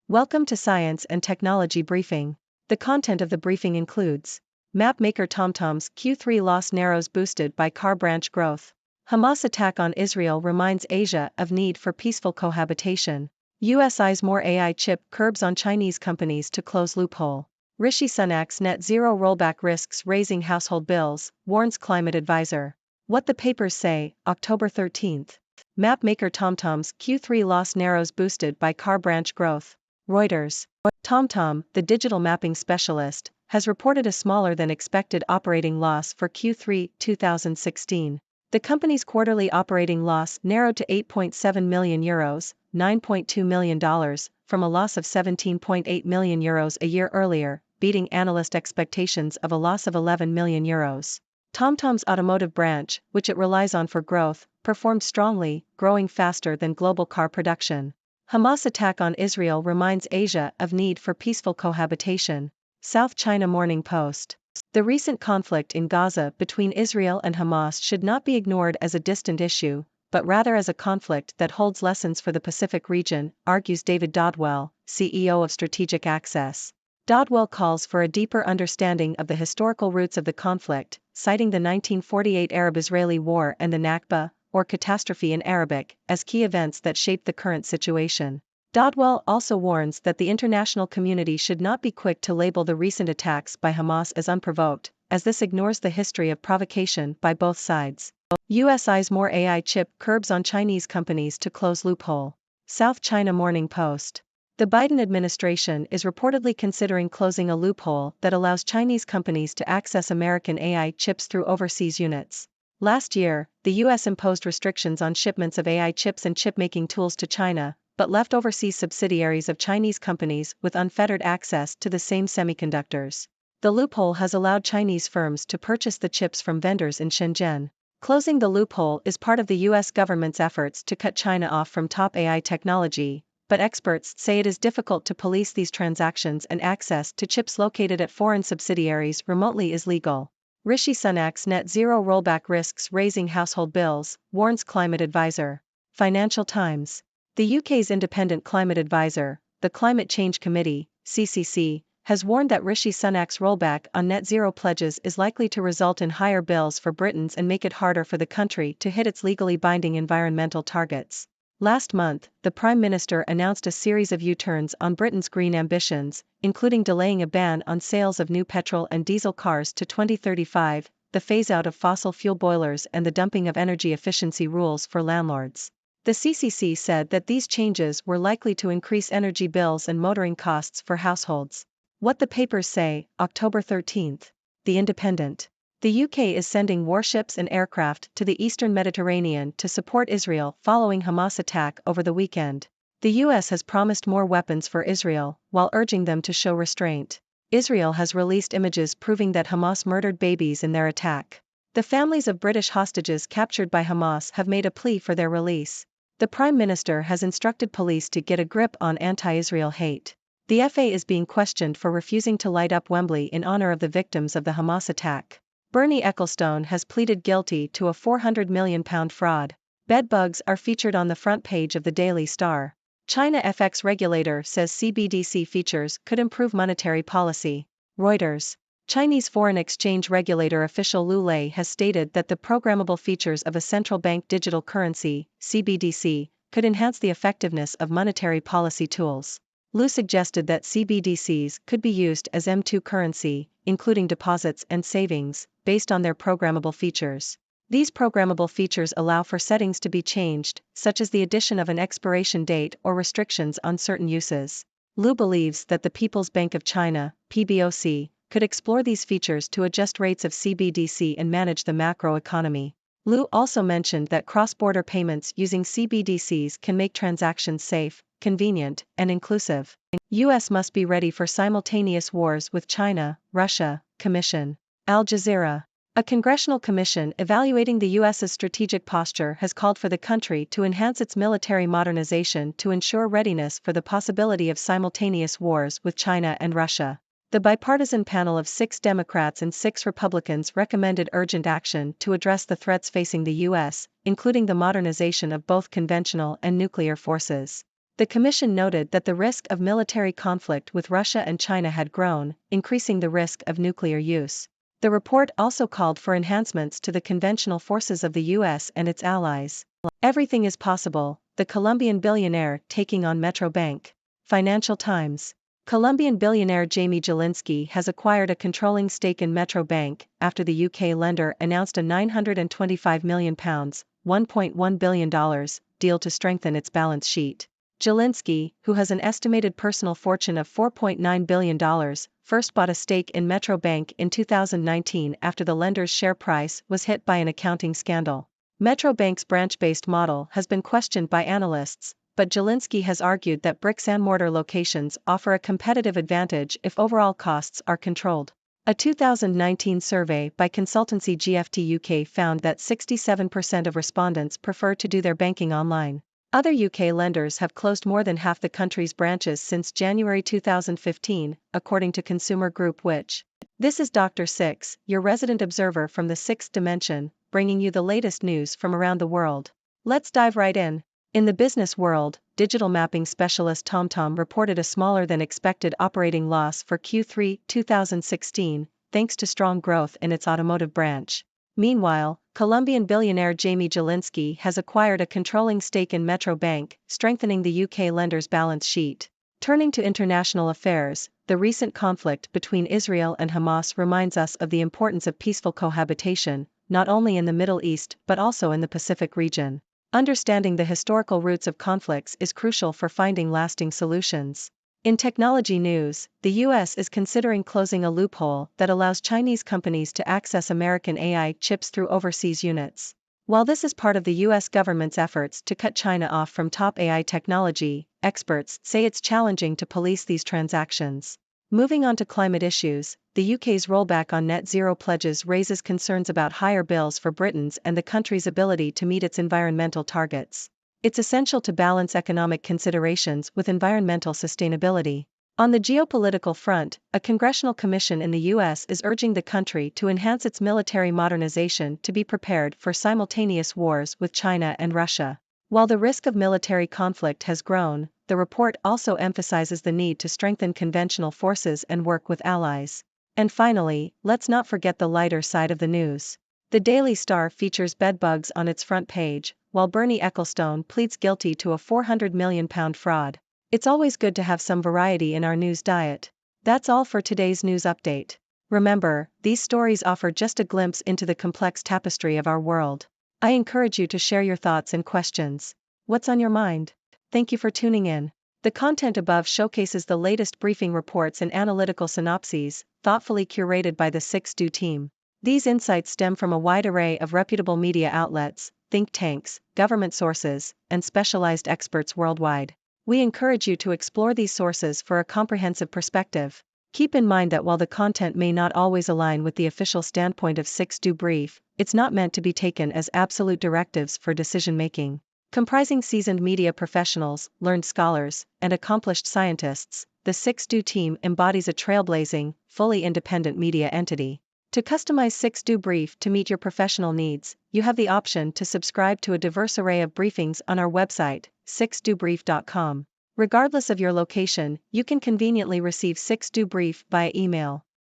Welcome to Science and Technology Briefing. The content of the briefing includes map maker TomTom's Q3 loss narrows boosted by car branch growth. Hamas attack on Israel reminds Asia of need for peaceful cohabitation. US eyes more AI chip curbs on Chinese companies to close loophole. Rishi Sunak's net zero rollback risks raising household bills, warns climate advisor. What the papers say, October 13th. Map maker TomTom's Q3 loss narrows boosted by car branch growth. Reuters. TomTom, the digital mapping specialist, has reported a smaller than expected operating loss for Q3 2016. The company's quarterly operating loss narrowed to €8.7 million, $9.2 million, from a loss of €17.8 million a year earlier, beating analyst expectations of a loss of €11 million. TomTom's automotive branch, which it relies on for growth, performed strongly, growing faster than global car production. Hamas attack on Israel reminds Asia of need for peaceful cohabitation. South China Morning Post. The recent conflict in Gaza between Israel and Hamas should not be ignored as a distant issue, but rather as a conflict that holds lessons for the Pacific region, argues David Dodwell, CEO of Strategic Access. Dodwell calls for a deeper understanding of the historical roots of the conflict, citing the 1948 Arab-Israeli War and the Nakba, or catastrophe in Arabic, as key events that shaped the current situation. Dodwell also warns that the international community should not be quick to label the recent attacks by Hamas as unprovoked, as this ignores the history of provocation by both sides. US eyes more AI chip curbs on Chinese companies to close loophole. South China Morning Post. The Biden administration is reportedly considering closing a loophole that allows Chinese companies to access American AI chips through overseas units. Last year, the US imposed restrictions on shipments of AI chips and chip-making tools to China, but left overseas subsidiaries of Chinese companies with unfettered access to the same semiconductors. The loophole has allowed Chinese firms to purchase the chips from vendors in Shenzhen. Closing the loophole is part of the US government's efforts to cut China off from top AI technology, but experts say it is difficult to police these transactions and access to chips located at foreign subsidiaries remotely is legal. Rishi Sunak's net zero rollback risks raising household bills, warns climate advisor. Financial Times. The UK's independent climate advisor, the Climate Change Committee, CCC, has warned that Rishi Sunak's rollback on net zero pledges is likely to result in higher bills for Britons and make it harder for the country to hit its legally binding environmental targets. Last month, the Prime Minister announced a series of U-turns on Britain's green ambitions, including delaying a ban on sales of new petrol and diesel cars to 2035, the phase-out of fossil fuel boilers and the dumping of energy efficiency rules for landlords. The CCC said that these changes were likely to increase energy bills and motoring costs for households. What the papers say, October 13th. The Independent. The UK is sending warships and aircraft to the eastern Mediterranean to support Israel following Hamas attack over the weekend. The US has promised more weapons for Israel, while urging them to show restraint. Israel has released images proving that Hamas murdered babies in their attack. The families of British hostages captured by Hamas have made a plea for their release. The Prime Minister has instructed police to get a grip on anti-Israel hate. The FA is being questioned for refusing to light up Wembley in honor of the victims of the Hamas attack. Bernie Ecclestone has pleaded guilty to a £400 million fraud. Bedbugs are featured on the front page of the Daily Star. China FX regulator says CBDC features could improve monetary policy. Reuters. Chinese foreign exchange regulator official Lu Lei has stated that the programmable features of a central bank digital currency, CBDC, could enhance the effectiveness of monetary policy tools. Lu suggested that CBDCs could be used as M2 currency, including deposits and savings, based on their programmable features. These programmable features allow for settings to be changed, such as the addition of an expiration date or restrictions on certain uses. Lu believes that the People's Bank of China, PBOC, could explore these features to adjust rates of CBDC and manage the macro economy. Lu also mentioned that cross-border payments using CBDCs can make transactions safe, convenient, and inclusive. US must be ready for simultaneous wars with China, Russia, Commission. Al Jazeera. A congressional commission evaluating the US's strategic posture has called for the country to enhance its military modernization to ensure readiness for the possibility of simultaneous wars with China and Russia. The bipartisan panel of 6 Democrats and 6 Republicans recommended urgent action to address the threats facing the U.S., including the modernization of both conventional and nuclear forces. The commission noted that the risk of military conflict with Russia and China had grown, increasing the risk of nuclear use. The report also called for enhancements to the conventional forces of the U.S. and its allies. Everything is possible, the Colombian billionaire taking on Metro Bank. Financial Times. Colombian billionaire Jamie Jelinski has acquired a controlling stake in Metro Bank after the UK lender announced a £925 million, $1.1 billion, deal to strengthen its balance sheet. Jelinski, who has an estimated personal fortune of $4.9 billion, first bought a stake in Metro Bank in 2019 after the lender's share price was hit by an accounting scandal. Metro Bank's branch-based model has been questioned by analysts, but Jelinski has argued that bricks-and-mortar locations offer a competitive advantage if overall costs are controlled. A 2019 survey by consultancy GFT UK found that 67% of respondents prefer to do their banking online. Other UK lenders have closed more than half the country's branches since January 2015, according to Consumer Group Which. This is Dr. Six, your resident observer from the sixth dimension, bringing you the latest news from around the world. Let's dive right in. In the business world, digital mapping specialist TomTom reported a smaller than expected operating loss for Q3 2016, thanks to strong growth in its automotive branch. Meanwhile, Colombian billionaire Jamie Jelinski has acquired a controlling stake in Metro Bank, strengthening the UK lender's balance sheet. Turning to international affairs, the recent conflict between Israel and Hamas reminds us of the importance of peaceful cohabitation, not only in the Middle East but also in the Pacific region. Understanding the historical roots of conflicts is crucial for finding lasting solutions. In technology news, the US is considering closing a loophole that allows Chinese companies to access American AI chips through overseas units. While this is part of the US government's efforts to cut China off from top AI technology, experts say it's challenging to police these transactions. Moving on to climate issues, the UK's rollback on net zero pledges raises concerns about higher bills for Britain's and the country's ability to meet its environmental targets. It's essential to balance economic considerations with environmental sustainability. On the geopolitical front, a congressional commission in the U.S. is urging the country to enhance its military modernization to be prepared for simultaneous wars with China and Russia. While the risk of military conflict has grown, the report also emphasizes the need to strengthen conventional forces and work with allies. And finally, let's not forget the lighter side of the news. The Daily Star features bedbugs on its front page, while Bernie Ecclestone pleads guilty to a £400 million fraud. It's always good to have some variety in our news diet. That's all for today's news update. Remember, these stories offer just a glimpse into the complex tapestry of our world. I encourage you to share your thoughts and questions. What's on your mind? Thank you for tuning in. The content above showcases the latest briefing reports and analytical synopses, thoughtfully curated by the 6Do team. These insights stem from a wide array of reputable media outlets, think tanks, government sources, and specialized experts worldwide. We encourage you to explore these sources for a comprehensive perspective. Keep in mind that while the content may not always align with the official standpoint of 6Do Brief, it's not meant to be taken as absolute directives for decision-making. Comprising seasoned media professionals, learned scholars, and accomplished scientists, the 6Do team embodies a trailblazing, fully independent media entity. To customize 6Do Brief to meet your professional needs, you have the option to subscribe to a diverse array of briefings on our website, 6dobrief.com. Regardless of your location, you can conveniently receive 6Do Brief via email.